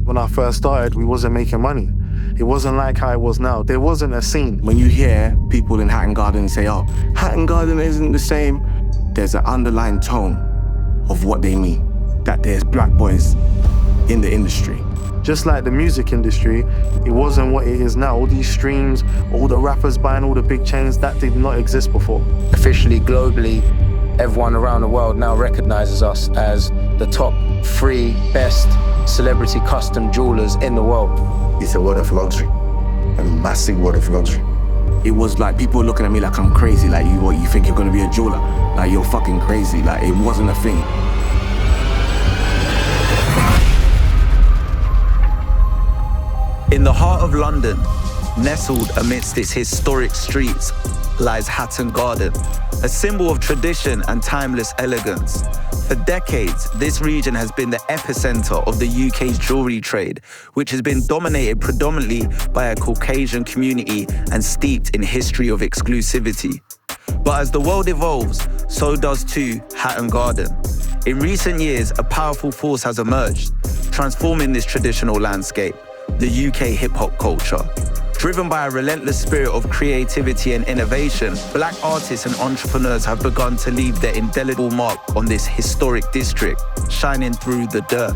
When I first started, we wasn't making money. It wasn't like how it was now. There wasn't a scene. When you hear people in Hatton Garden say, oh, Hatton Garden isn't the same, there's an underlying tone of what they mean, that there's black boys in the industry. Just like the music industry, it wasn't what it is now. All these streams, all the rappers buying all the big chains, that did not exist before. Officially, globally, everyone around the world now recognizes us as the top 3 best celebrity custom jewelers in the world. It's a world of luxury, a massive world of luxury. It was like people looking at me like I'm crazy, like you think you're gonna be a jeweler? Like you're fucking crazy, like it wasn't a thing. In the heart of London, nestled amidst its historic streets, lies Hatton Garden, a symbol of tradition and timeless elegance. For decades, this region has been the epicenter of the UK's jewellery trade, which has been dominated predominantly by a Caucasian community and steeped in history of exclusivity. But as the world evolves, so does too Hatton Garden. In recent years, a powerful force has emerged, transforming this traditional landscape, the UK hip-hop culture. Driven by a relentless spirit of creativity and innovation, black artists and entrepreneurs have begun to leave their indelible mark on this historic district, shining through the dirt.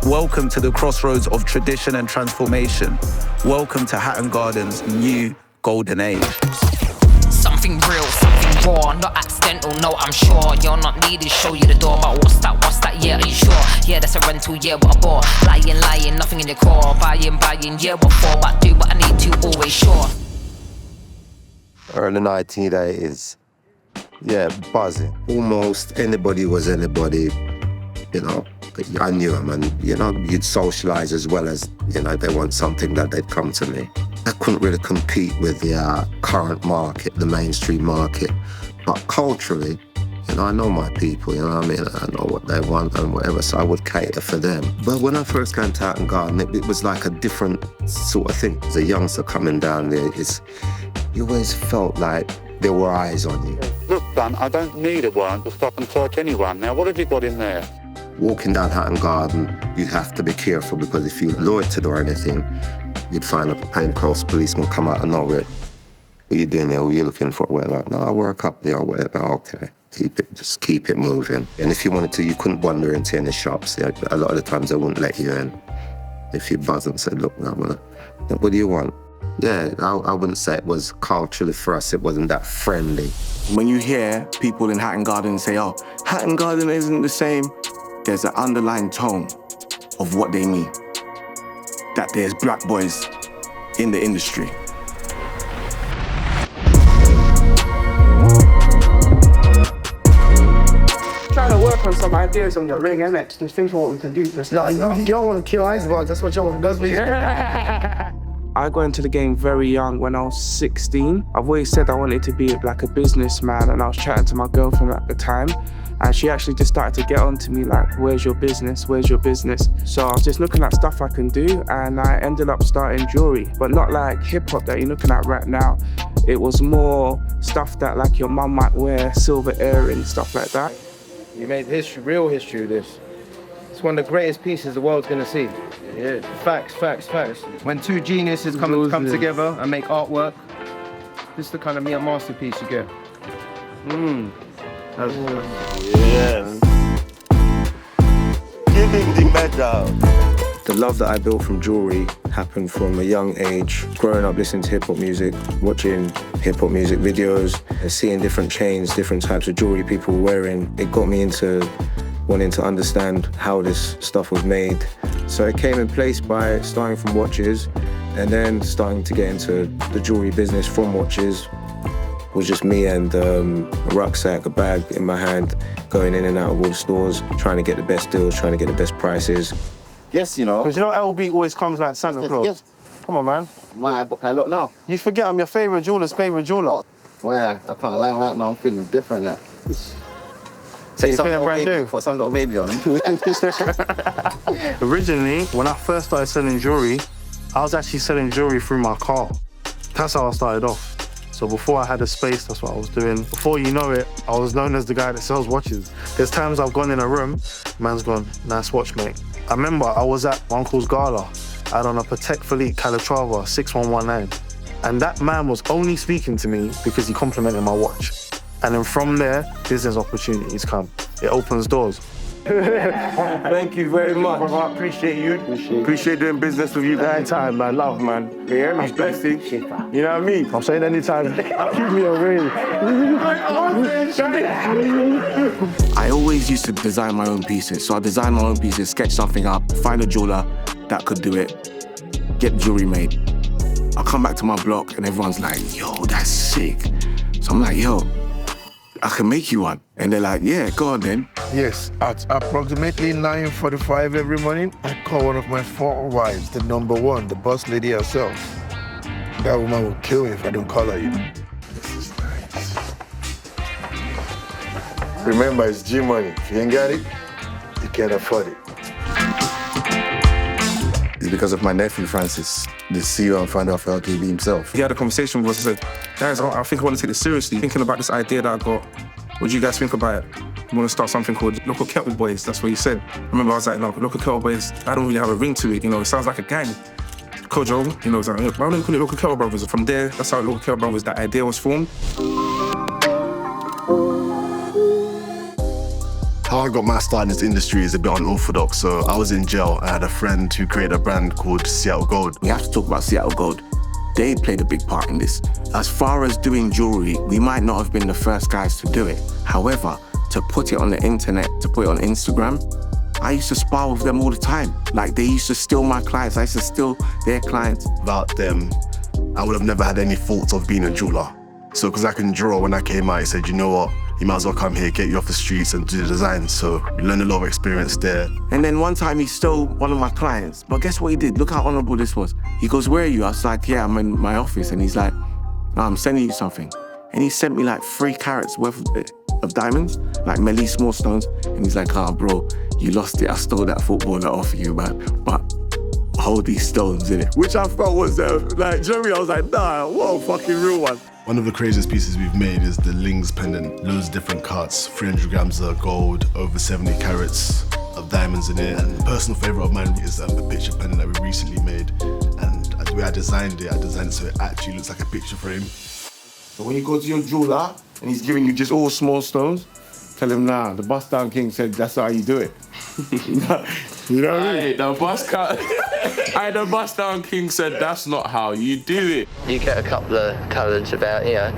Welcome to the crossroads of tradition and transformation. Welcome to Hatton Garden's new golden age. Something real, something raw, not accidental, no, I'm sure. You're not needed, show you the door, but what's that, yeah, are you sure? Yeah, that's a rental, yeah, what a bore. Lying, nothing in your core. Buying, yeah, what for? But do what I need to, always sure. Early 1980s, yeah, buzzing. Almost anybody was anybody, you know. I knew them, and, you know, you'd socialise as well as, you know, they want something that they'd come to me. I couldn't really compete with the current market, the mainstream market. But culturally, you know, I know my people, you know what I mean? I know what they want and whatever, so I would cater for them. But when I first came to Hatton Garden, it was like a different sort of thing. As a youngster coming down there, you always felt like there were eyes on you. Look, son, I don't need a warrant to stop and search anyone. Now, what have you got in there? Walking down Hatton Garden, you have to be careful, because if you loitered or anything, you'd find a plainclothes policeman come out of nowhere. What are you doing there? What are you looking for? Well, like, no, I work up there or whatever. Okay, just keep it moving. And if you wanted to, you couldn't wander into any shops. Yeah, a lot of the times they wouldn't let you in. If you buzz and said, look, now, what do you want? Yeah, I wouldn't say it was culturally for us, it wasn't that friendly. When you hear people in Hatton Garden say, oh, Hatton Garden isn't the same, there's an underlying tone of what they mean, that there's black boys in the industry. Trying to work on some ideas on the ring, innit? Just think of what we can do. Just like, you don't want to kill Ice Jewlz, that's what Cheifer does me. I got into the game very young when I was 16. I've always said I wanted to be like a businessman, and I was chatting to my girlfriend at the time, and she actually just started to get on to me like, where's your business? Where's your business? So I was just looking at stuff I can do, and I ended up starting jewelry, but not like hip hop that you're looking at right now. It was more stuff that like your mum might wear, silver earrings, stuff like that. You made history, real history of this. It's one of the greatest pieces the world's gonna see. Yeah, facts. When two geniuses come together and make artwork, this is the kind of mere masterpiece you get. Yeah. Give him the medal. The love that I built from jewelry happened from a young age, growing up listening to hip-hop music, watching hip-hop music videos, and seeing different chains, different types of jewelry people were wearing. It got me into wanting to understand how this stuff was made. So it came in place by starting from watches, and then starting to get into the jewelry business from watches. It was just me and a rucksack, a bag in my hand, going in and out of all the stores, trying to get the best deals, trying to get the best prices. Yes, you know. Because you know LB always comes like Santa Claus? Yes. Come on, man. My book, I look now. You forget I'm your favourite jeweler's favourite jeweler. Well, I can't lie right now, I'm feeling different now. So you feeling brand new? Put some little baby on him. Originally, when I first started selling jewelry, I was actually selling jewelry through my car. That's how I started off. So before I had a space, that's what I was doing. Before you know it, I was known as the guy that sells watches. There's times I've gone in a room, man's gone, nice watch, mate. I remember I was at my uncle's gala. I had on a Patek Philippe Calatrava 6119. And that man was only speaking to me because he complimented my watch. And then from there, business opportunities come. It opens doors. Thank you very much. I appreciate you. Appreciate doing business with you guys. Anytime, man. Love, man. You hear me? Blessing. You know what I mean? I'm saying anytime. Give me a ring. I always used to design my own pieces. So I design my own pieces, sketch something up, find a jeweler that could do it, get jewelry made. I come back to my block and everyone's like, yo, that's sick. So I'm like, yo, I can make you one. And they're like, yeah, go on then. Yes, at approximately 9:45 every morning, I call one of my 4 wives, the number one, the boss lady herself. That woman will kill me if I don't call her, you know. This is nice. Remember, it's G money. If you ain't got it, you can't afford it. It's because of my nephew, Francis, the CEO and founder of LTB himself. He had a conversation with us and said, guys, I think I want to take this seriously. Thinking about this idea that I got, what do you guys think about it? I want to start something called Local Kettle Boys. That's what he said. I remember I was like, no, Local Kettle Boys, I don't really have a ring to it. You know, it sounds like a gang. Kojo, you know, was like, why don't we call it Local Kettle Brothers? From there, that's how Local Kettle Brothers, that idea was formed. How I got my start in this industry is a bit unorthodox. So I was in jail. I had a friend who created a brand called Seattle Gold. We have to talk about Seattle Gold. They played a big part in this. As far as doing jewelry, we might not have been the first guys to do it. However, to put it on the internet, to put it on Instagram, I used to spar with them all the time. Like, they used to steal my clients. I used to steal their clients. Without them, I would have never had any thoughts of being a jeweler. So, because I can draw, when I came out, he said, you know what? You might as well come here, get you off the streets and do the design. So you learn a lot of experience there. And then one time he stole one of my clients. But guess what he did? Look how honorable this was. He goes, where are you? I was like, yeah, I'm in my office. And he's like, no, I'm sending you something. And he sent me like 3 carats worth of diamonds, like Melly small stones. And he's like, bro, you lost it. I stole that footballer off you, man. But hold these stones in it. Which I felt was, like, Jeremy, I was like, nah, what a fucking real one. One of the craziest pieces we've made is the Lings pendant. Loads of different cuts, 300 grams of gold, over 70 carats of diamonds in it. And a personal favorite of mine is a picture pendant that we recently made. And the way I designed it so it actually looks like a picture frame. So when you go to your jeweler and he's giving you just all small stones, tell him, nah, the Bust Down King said that's how you do it. You know what I mean? The Bust Down King said that's not how you do it. You get a couple of codes about, you know,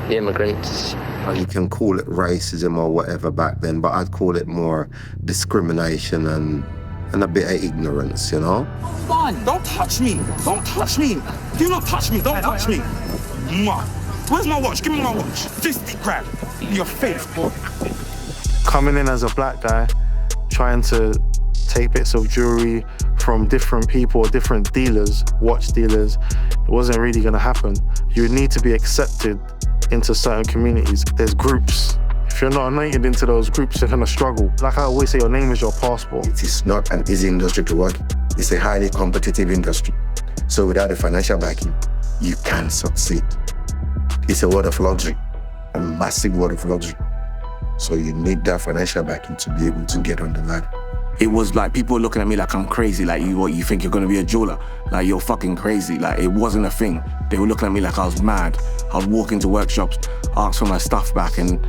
the immigrants. You can call it racism or whatever back then, but I'd call it more discrimination and a bit of ignorance, you know? Fine, don't touch me. Don't touch me. Do not touch me. Don't touch me. Where's my watch? Give me my watch. 50 grand. In your face, boy. Coming in as a black guy, trying to take bits of jewelry from different people, different dealers, watch dealers, it wasn't really gonna happen. You would need to be accepted into certain communities. There's groups. If you're not anointed into those groups, you're gonna struggle. Like I always say, your name is your passport. It is not an easy industry to work in. It's a highly competitive industry. So without a financial backing, you can't succeed. It's a word of luxury, a massive word of luxury. So you need that financial backing to be able to get on the ladder. It was like people were looking at me like I'm crazy, like you think you're gonna be a jeweler? Like you're fucking crazy. Like it wasn't a thing. They were looking at me like I was mad. I would walk into workshops, ask for my stuff back, and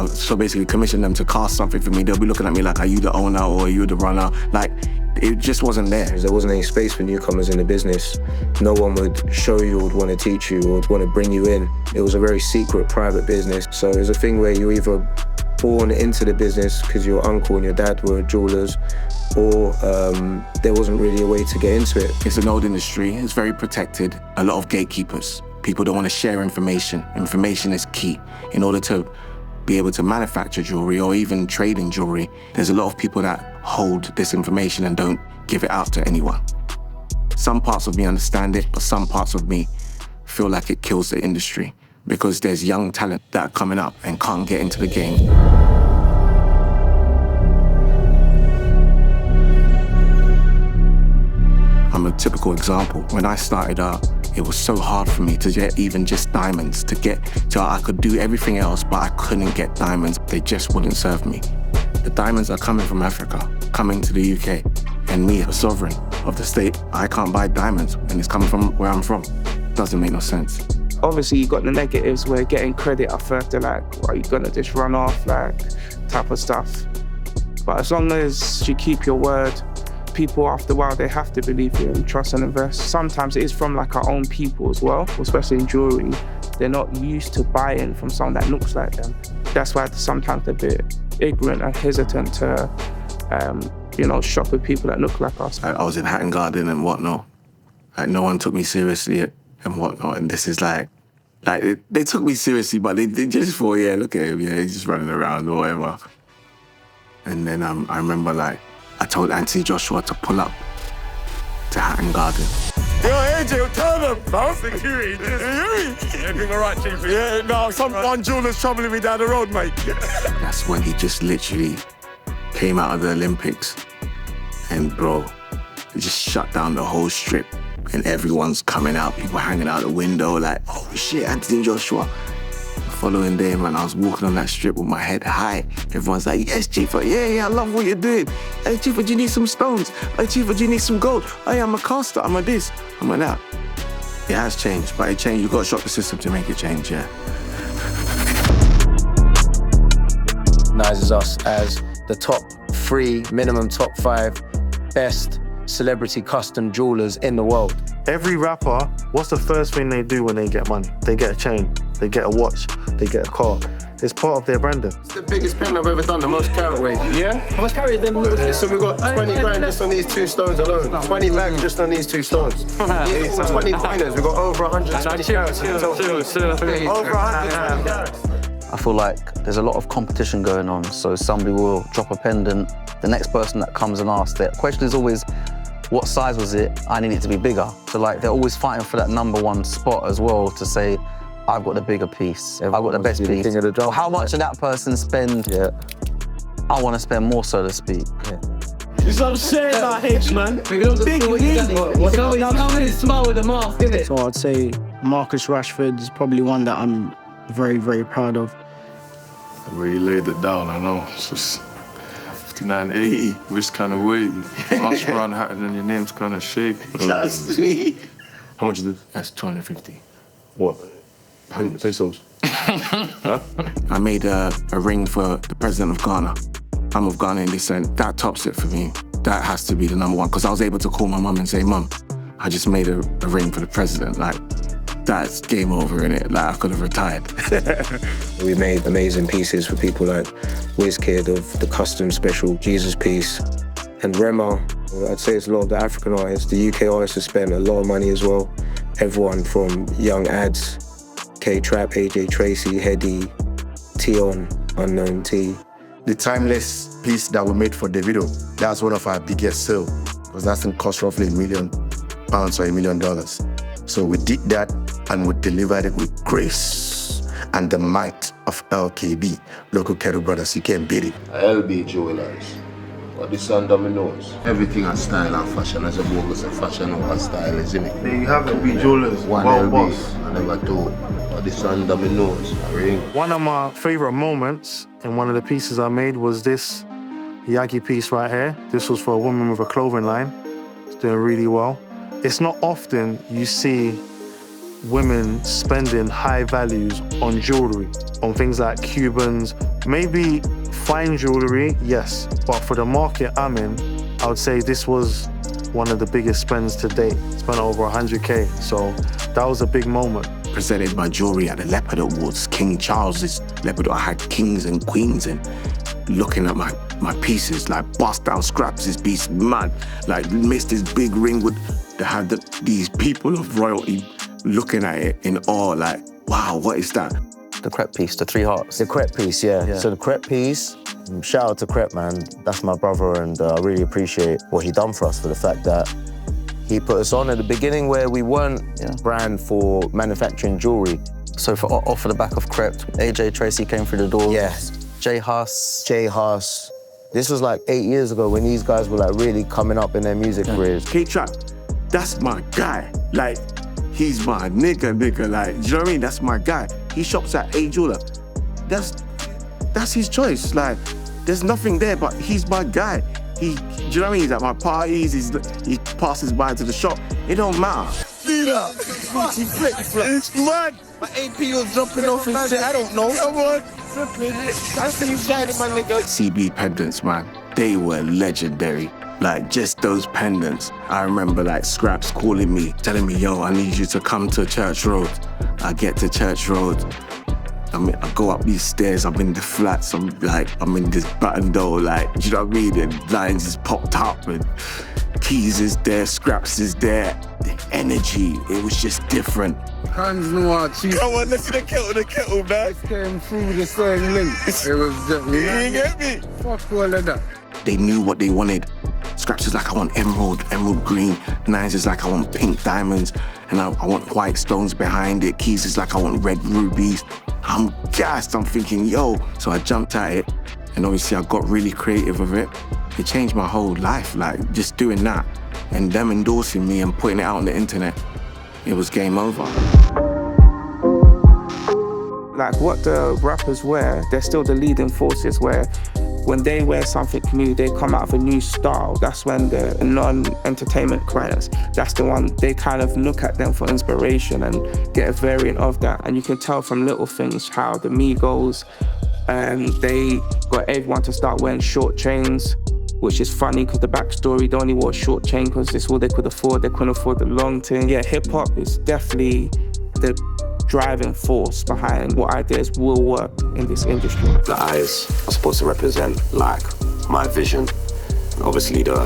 so basically commission them to cast something for me. They'll be looking at me like, are you the owner or are you the runner? Like it just wasn't there. There wasn't any space for newcomers in the business. No one would show you or would want to teach you or would want to bring you in. It was a very secret, private business. So it was a thing where you either born into the business because your uncle and your dad were jewelers, or there wasn't really a way to get into it. It's an old industry, it's very protected, a lot of gatekeepers. People don't want to share information. Information is key. In order to be able to manufacture jewelry or even trade in jewelry, there's a lot of people that hold this information and don't give it out to anyone. Some parts of me understand it, but some parts of me feel like it kills the industry because there's young talent that are coming up and can't get into the game. I'm a typical example. When I started out, it was so hard for me to get even just diamonds, I could do everything else, but I couldn't get diamonds. They just wouldn't serve me. The diamonds are coming from Africa, coming to the UK. and me, a sovereign of the state, I can't buy diamonds and it's coming from where I'm from. Doesn't make no sense. Obviously, you got the negatives where getting credit at first, they're like, well, you're gonna just run off, like, type of stuff. But as long as you keep your word, people after a while, they have to believe you and trust and invest. Sometimes it is from like our own people as well, especially in jewelry. They're not used to buying from someone that looks like them. That's why sometimes they're a bit ignorant and hesitant to, shop with people that look like us. I was in Hatton Garden and whatnot. Like, no one took me seriously and whatnot. And this is like they took me seriously, but they just thought, yeah, look at him, yeah, he's just running around or whatever. And then I remember, like, I told Anthony Joshua to pull up to Hatton Garden. Yo, AJ, tell them, bro. Security. Everything all right, Cheifer? Yeah, no, one jeweler's troubling me down the road, mate. That's when he just literally came out of the Olympics. And, bro, he just shut down the whole strip. And everyone's coming out, people hanging out the window, like, oh shit, Anthony Joshua. The following day, man, I was walking on that strip with my head high. Everyone's like, yes, Cheifer, yeah, I love what you're doing. Hey, Cheifer, do you need some stones? Hey, Cheifer, do you need some gold? Hey, I'm a caster, I'm a this, I'm a that. It has changed, but it changed. You've got to shock the system to make it change, yeah. Recognizes us as the top 3, minimum top 5 best celebrity custom jewelers in the world. Every rapper, what's the first thing they do when they get money? They get a chain, they get a watch, they get a car. It's part of their branding. It's the biggest pen I've ever done, the most carat weight. Yeah? How much carat them? So we've got 20 grand just on these 2 stones alone. 20 bags just on these 2 stones. 20 miners, we've got over 120 carats. Over 120 carats. I feel like there's a lot of competition going on, so somebody will drop a pendant, the next person that comes and asks, the question is always, what size was it? I need it to be bigger. So like they're always fighting for that #1 spot as well to say, I've got the bigger piece, I've got the best piece. Well, how much did that person spend? Yeah. I want to spend more, so to speak. Yeah. It's what I'm saying about H, man. Smile with the mask, innit? So I'd say Marcus Rashford is probably one that I'm very, very proud of. I really laid it down, I know. It's just 59.80, which kind of weight. Ask around Hatton and your name's kind of shaky. That's sweet. How much is this? That's 250. What? Pesos? Huh? I made a ring for the president of Ghana. I'm of Ghanaian descent. That tops it for me. That has to be the #1, because I was able to call my mum and say, Mum, I just made a ring for the president. Like, that's game over, innit? Like, I could have retired. We made amazing pieces for people like WizKid of the custom special Jesus piece, and Rema. I'd say it's a lot of the African artists. The UK artists have spent a lot of money as well. Everyone from Young Ads, K-Trap, AJ Tracy, Heady, Tion, Unknown T. The timeless piece that we made for Davido, that's one of our biggest sales, because that thing cost roughly £1 million or $1 million. So we did that and we delivered it with grace and the might of LKB, local Kettle Brothers. You can't beat it. LB Jewelers. But this under my nose. Everything has style and fashion. As a bogus, a fashion over style, isn't it? There you have it, LB Jewelers. One LB, boss. I never do. But this under my nose. A ring. One of my favorite moments in one of the pieces I made was this Yagi piece right here. This was for a woman with a clothing line. It's doing really well. It's not often you see women spending high values on jewelry, on things like Cubans, maybe fine jewelry, yes, but for the market I'm in, I would say this was one of the biggest spends to date. Spent over 100K, so that was a big moment. Presented my jewelry at the Leopard Awards, King Charles's Leopard. I had kings and queens, and looking at my pieces, like bust down scraps, this piece, mad. Like missed this big ring with, they had these people of royalty looking at it in awe, like, wow, what is that? The crepe piece, the 3 hearts. The crepe piece, yeah. So the crepe piece, shout out to Crepe, man. That's my brother, and I really appreciate what he done for us, for the fact that he put us on at the beginning where we weren't brand for manufacturing jewelry. So off of the back of Crepe, AJ Tracy came through the door. Yes. Jay Huss. This was like 8 years ago when these guys were like really coming up in their music careers. K-Trap, that's my guy. Like, he's my nigga, like, do you know what I mean? That's my guy. He shops at A Jeweler. That's his choice. Like, there's nothing there, but he's my guy. Do you know what I mean? He's at my parties, he passes by to the shop. It don't matter. See that? It's mad. My AP was jumping off and shit. I don't know. Come on. I see you shining, my nigga. CB pendants, man. They were legendary. Like, just those pendants. I remember, like, Scraps calling me, telling me, yo, I need you to come to Church Road. I get to Church Road. I go up these stairs, I'm in the flats, I'm in this button door, like, do you know what I mean? And lines is popped up, and Keys is there, Scraps is there. The energy, it was just different. Hands no cheap. Come on, let's see the kettle, man. It came through the same link. It was just, you get me? Fuck all of that. They knew what they wanted. Scraps is like, I want emerald green. Nines is like, I want pink diamonds. And I want white stones behind it. Keys is like, I want red rubies. I'm gassed, I'm thinking, yo. So I jumped at it, and obviously I got really creative with it. It changed my whole life, like just doing that. And them endorsing me and putting it out on the internet, it was game over. Like what the rappers wear, they're still the leading forces where when they wear something new, they come out of a new style. That's when the non-entertainment creators, that's the one, they kind of look at them for inspiration and get a variant of that. And you can tell from little things how the Migos, they got everyone to start wearing short chains, which is funny because the backstory, they only wore short chain because it's all they could afford. They couldn't afford the long thing. Yeah, hip hop is definitely the driving force behind what ideas will work in this industry. The eyes are supposed to represent like my vision. Obviously the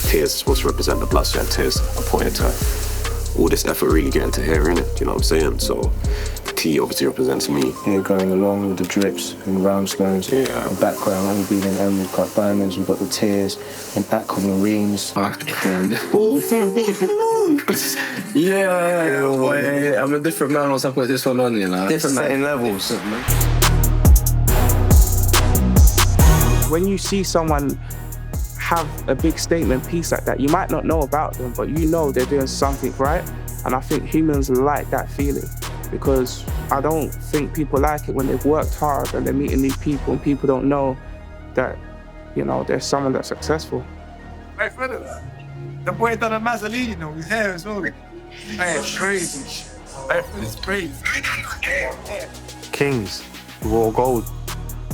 tears are supposed to represent the blood, sweat and tears are pointing to all this effort really getting to here, innit? You know what I'm saying? So T obviously represents me. Here going along with the drips and rhinestones, the background, all being in emerald cut diamonds, we've got the tears and aquamarines. Yeah, I'm a different man once I put this one on, you know. Different levels. When you see someone have a big statement piece like that, you might not know about them, but you know they're doing something right. And I think humans like that feeling because I don't think people like it when they've worked hard and they're meeting these people and people don't know that, you know, there's someone that's successful. My friend, the boy done a Mazzolini, you know, his hair is all. Man, it's crazy. It's crazy. Kings, raw gold.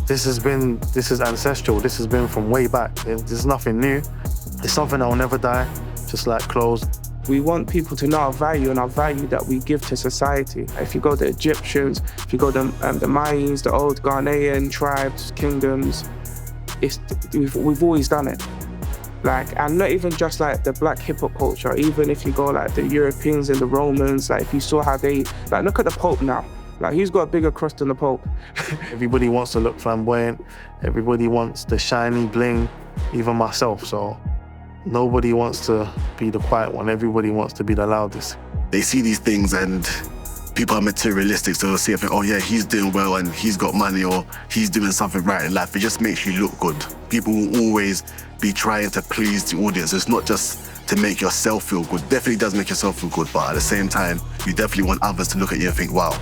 This is ancestral. This has been from way back. There's nothing new. It's something that will never die, just like clothes. We want people to know our value and our value that we give to society. If you go to the Egyptians, if you go to the Mayans, the old Ghanaian tribes, kingdoms, we've always done it. Like, and not even just like the black hip hop culture, even if you go like the Europeans and the Romans, like if you saw how they, like look at the Pope now. Like he's got a bigger cross than the Pope. Everybody wants to look flamboyant. Everybody wants the shiny bling, even myself. So nobody wants to be the quiet one. Everybody wants to be the loudest. They see these things and people are materialistic, so they'll see if, oh yeah, he's doing well and he's got money or he's doing something right in life. It just makes you look good. People will always be trying to please the audience. It's not just to make yourself feel good. Definitely does make yourself feel good, but at the same time, you definitely want others to look at you and think, wow.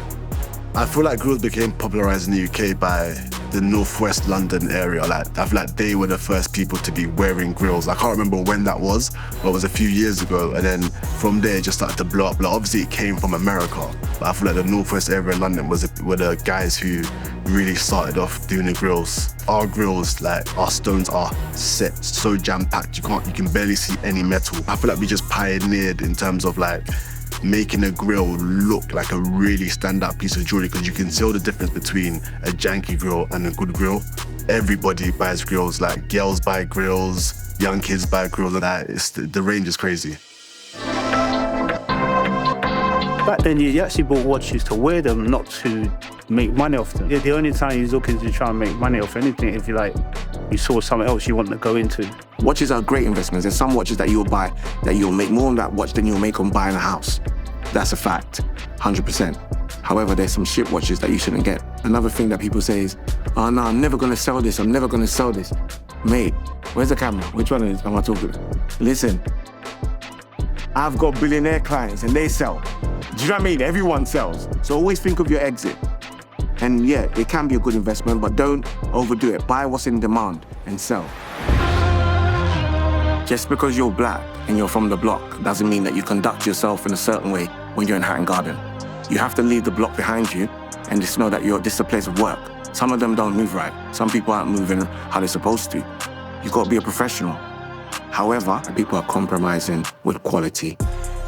I feel like grills became popularized in the UK by the northwest London area. Like, I feel like they were the first people to be wearing grills. I can't remember when that was, but it was a few years ago. And then from there, it just started to blow up. Like, obviously, it came from America, but I feel like the northwest area of London were the guys who really started off doing the grills. Our grills, like, our stones are set so jam-packed, you can barely see any metal. I feel like we just pioneered in terms of like, making a grill look like a really stand-out piece of jewelry because you can tell the difference between a janky grill and a good grill. Everybody buys grills, like girls buy grills, young kids buy grills, and that. The range is crazy. Back then, you actually bought watches to wear them, not to make money off them. The only time you're looking to try and make money off anything, if you saw something else you want to go into. Watches are great investments. There's some watches that you'll buy that you'll make more on that watch than you'll make on buying a house. That's a fact, 100%. However, there's some shit watches that you shouldn't get. Another thing that people say is, oh no, I'm never gonna sell this, I'm never gonna sell this. Mate, where's the camera? Which one am I talking to? Listen, I've got billionaire clients and they sell. Do you know what I mean? Everyone sells. So always think of your exit. And yeah, it can be a good investment, but don't overdo it. Buy what's in demand and sell. Just because you're black and you're from the block doesn't mean that you conduct yourself in a certain way when you're in Hatton Garden. You have to leave the block behind you and just know that this is a place of work. Some of them don't move right. Some people aren't moving how they're supposed to. You've got to be a professional. However, people are compromising with quality,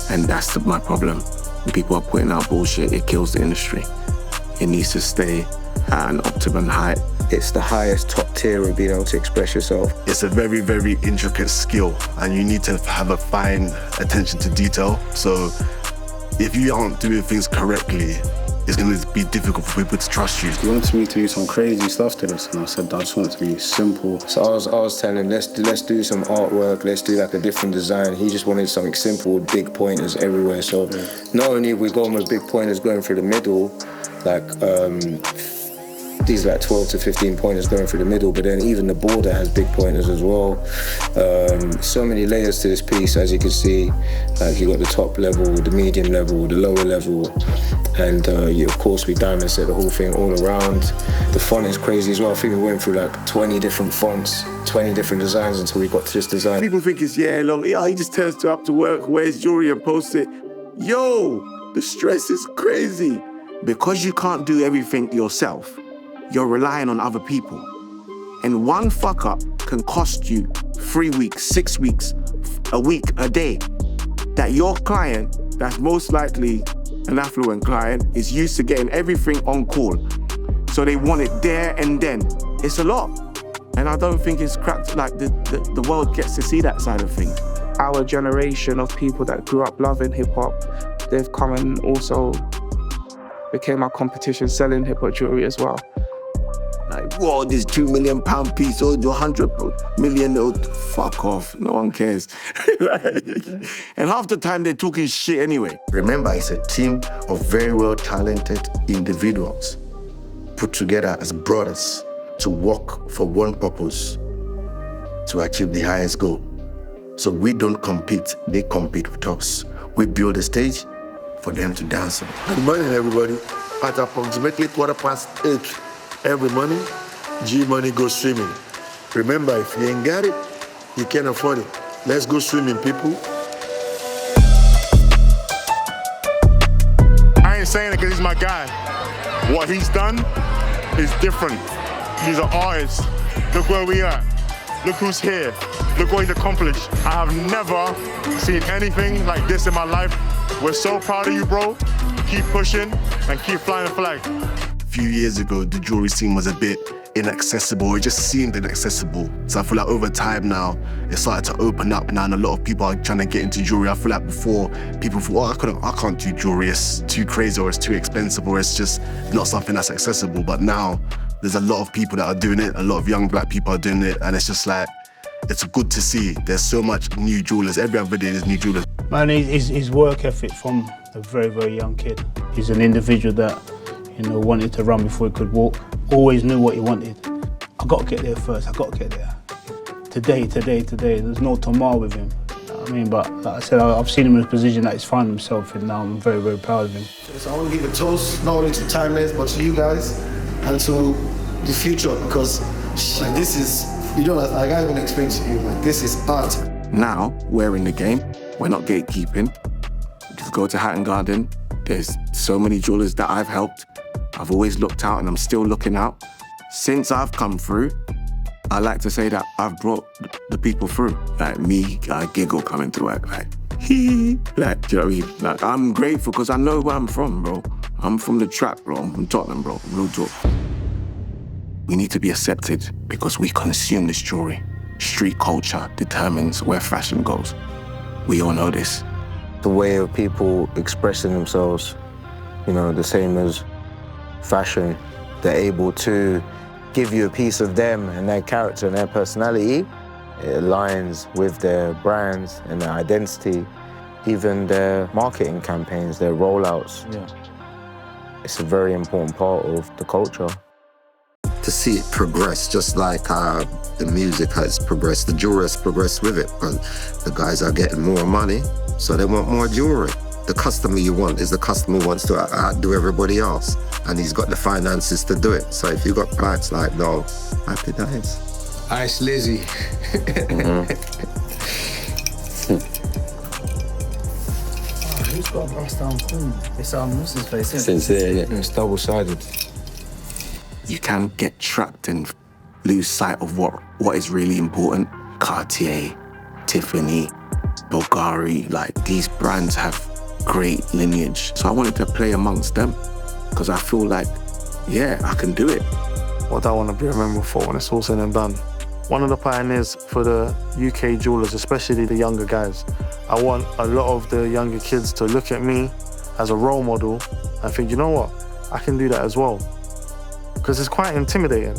and that's my problem. When people are putting out bullshit, it kills the industry. It needs to stay at an optimum height. It's the highest top tier of being able to express yourself. It's a very, very intricate skill, and you need to have a fine attention to detail. So if you aren't doing things correctly, it's going to be difficult for people to trust you. He wanted me to do some crazy stuff to this, and I said I just want it to be simple. So I was telling him, let's do some artwork, let's do like a different design. He just wanted something simple with big pointers everywhere. So not only we going with big pointers going through the middle, like these like 12 to 15 pointers going through the middle, but then even the border has big pointers as well. So many layers to this piece, as you can see. Like you got the top level, the medium level, the lower level, and of course we diamond set the whole thing all around. The font is crazy as well. I think we went through like 20 different fonts, 20 different designs until we got to this design. People think it's he just turns up to work, wears jewelry and posts it. Yo, the stress is crazy. Because you can't do everything yourself, you're relying on other people. And one fuck up can cost you 3 weeks, 6 weeks, a week, a day. That your client, that's most likely an affluent client, is used to getting everything on call. So they want it there and then. It's a lot. And I don't think it's cracked, like the world gets to see that side of things. Our generation of people that grew up loving hip hop, they've come and also became our competition selling hip hop jewelry as well. Like, whoa, this £2 million piece, or 100 million, fuck off, no one cares. And half the time they're talking shit anyway. Remember, it's a team of very well talented individuals put together as brothers to work for one purpose, to achieve the highest goal. So we don't compete, they compete with us. We build a stage for them to dance on. Good morning, everybody. At approximately 8:15 every morning, G-Money goes swimming. Remember, if you ain't got it, you can't afford it. Let's go swimming, people. I ain't saying it because he's my guy. What he's done is different. He's an artist. Look where we are. Look who's here. Look what he's accomplished. I have never seen anything like this in my life. We're so proud of you, bro. Keep pushing and keep flying the flag. A few years ago, the jewelry scene was a bit inaccessible. It just seemed inaccessible. So I feel like over time now, it started to open up now, and a lot of people are trying to get into jewelry. I feel like before, people thought, I can't do jewelry. It's too crazy, or it's too expensive, or it's just not something that's accessible. But now, there's a lot of people that are doing it. A lot of young black people are doing it, and it's just like, it's good to see. There's so much new jewelers. Every other day there's new jewelers. Man, his work ethic from a very, very young kid. He's an individual that, wanted to run before he could walk. Always knew what he wanted. I got to get there first. I got to get there. Today. There's no tomorrow with him. You know what I mean? But like I said, I've seen him in a position that he's found himself in now. I'm very, very proud of him. So I want to give a toast, not only to Timeless, but to you guys and to the future, because like, this is, I can't even explain to you, like, this is art. Now, we're in the game. We're not gatekeeping. Just go to Hatton Garden. There's so many jewelers that I've helped. I've always looked out, and I'm still looking out. Since I've come through, I like to say that I've brought the people through. Like me, I giggle coming to work, like, hee. Like, do you know what I mean? Like, I'm grateful because I know where I'm from, bro. I'm from the trap, bro. I'm from Tottenham, bro. Real talk. We need to be accepted because we consume this jewelry. Street culture determines where fashion goes. We all know this. The way of people expressing themselves, the same as fashion. They're able to give you a piece of them and their character and their personality. It aligns with their brands and their identity, even their marketing campaigns, their rollouts. Yeah. It's a very important part of the culture. To see it progress, just like the music has progressed, the jewelry has progressed with it. And the guys are getting more money, so they want more jewelry. The customer you want is the customer who wants to outdo everybody else, and he's got the finances to do it. So if you got clients like, no, happy days. Ice Lizzy. Who's got a bust down comb? It's what's his face? Sincere, yeah. It's double-sided. You can get trapped and lose sight of what is really important. Cartier, Tiffany, Bulgari, like these brands have great lineage. So I wanted to play amongst them because I feel like, yeah, I can do it. What do I want to be remembered for when it's all said and done? One of the pioneers for the UK jewelers, especially the younger guys. I want a lot of the younger kids to look at me as a role model and think, you know what, I can do that as well. Because it's quite intimidating.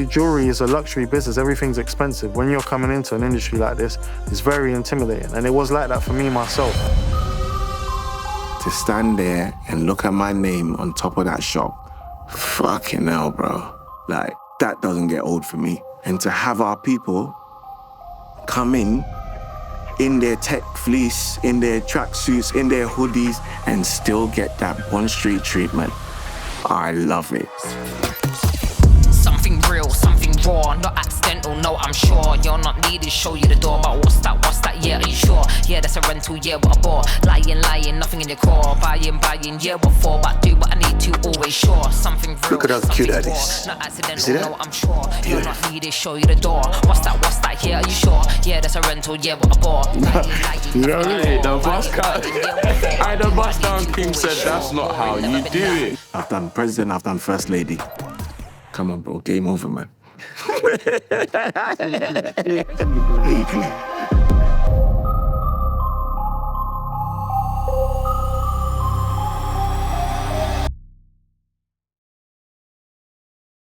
Jewelry is a luxury business, everything's expensive. When you're coming into an industry like this, it's very intimidating. And it was like that for me myself. To stand there and look at my name on top of that shop, fucking hell, bro. Like, that doesn't get old for me. And to have our people come in their tech fleece, in their tracksuits, in their hoodies, and still get that Bond Street treatment, I love it. Something real, something raw, not accidental, no, I'm sure. You're not needed, show you the door, but what's that, yeah, are you sure? Yeah, that's a rental, yeah, what a bore. Lying, nothing in your core. Buying, yeah, what for? But do what I need to, always sure. Something real, look at how cute that is. Not accidental, no, I'm sure. You're not needed, show you the door. What's that, yeah, are you sure? Yeah, that's a rental, yeah, what a bore. You know what I mean? The bust down king said that's not how you do it. I've done president, I've done first lady. Come on, bro, game over, man.